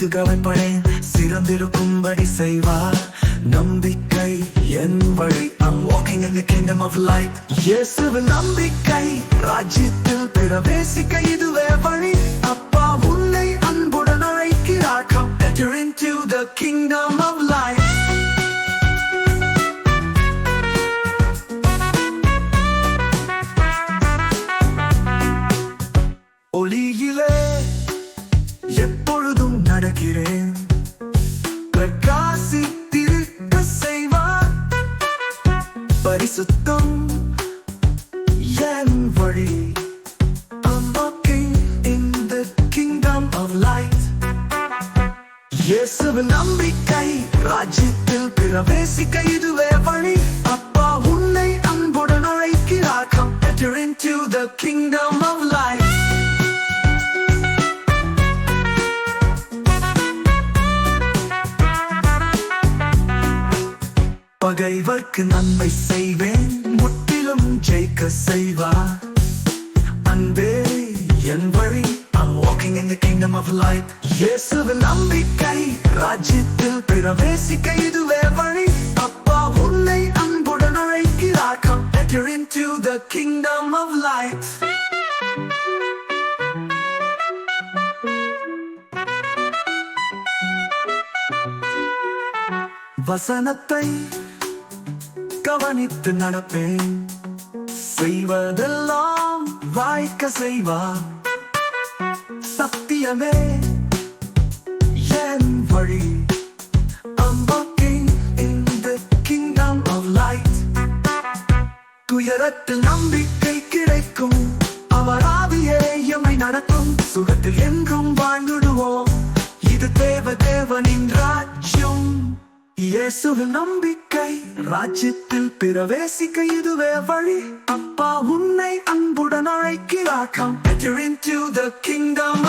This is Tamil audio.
குறித்து கவலைப்படேன், சிறந்திருக்கும்படி செய்வார். நம்பிக்கை என் வழி. I'm walking in the kingdom of light. இயேசுவில் நம்பிக்கை, ராஜ்யத்தில் பிரவேசிக்க இதுவே வழி. அப்பா உன்னை அன்புடன் அழைக்கிறார். Come enter into the kingdom of light. ஒளியிலே எப்பொழுதும் நடக்கிறேன், பிரகாசித்திருக்க செய்வார். பரிசுத்தம் என் வழி. I'm walking in the kingdom of light. இயேசுவில் நம்பிக்கை, ராஜ்யத்தில் பிரவேசிக்க இதுவே வழி. அப்பா உன்னை அன்புடன் அழைக்கிறார். Come enter into the kingdom of light. பகைவர்க்கு நன்மை செய்வேன், முற்றிலும் ஜெயிக்க செய்வார். அன்பே என் வழி. I'm walking in the kingdom of light. இயேசுவில் நம்பிக்கை, ராஜ்யத்தில் பிரவேசிக்க இதுவே வழி. அப்பா உன்னை அன்புடன் அழைக்கிறார். Come enter into the kingdom of light. வசனத்தை கவனித்து நடப்பேன், செய்வதெல்லாம் வாய்க்க செய்வார். சத்தியமே என் வழி. I'm walking in the kingdom of light. துயரத்தில் நம்பிக்கை கிடைக்கும், அவர் ஆவியே எம்மை நடத்தும். சுகத்தில் என்றும் வாழ்ந்துடுவோம், இது தேவனின் ராஜ்யம். இயேசுவில் நம்பிக்கை, ராஜ்யத்தில் பிரவேசிக்க இதுவே வழி. அப்பா உன்னை அன்புடன் அழைக்கிறார். Come enter into the kingdom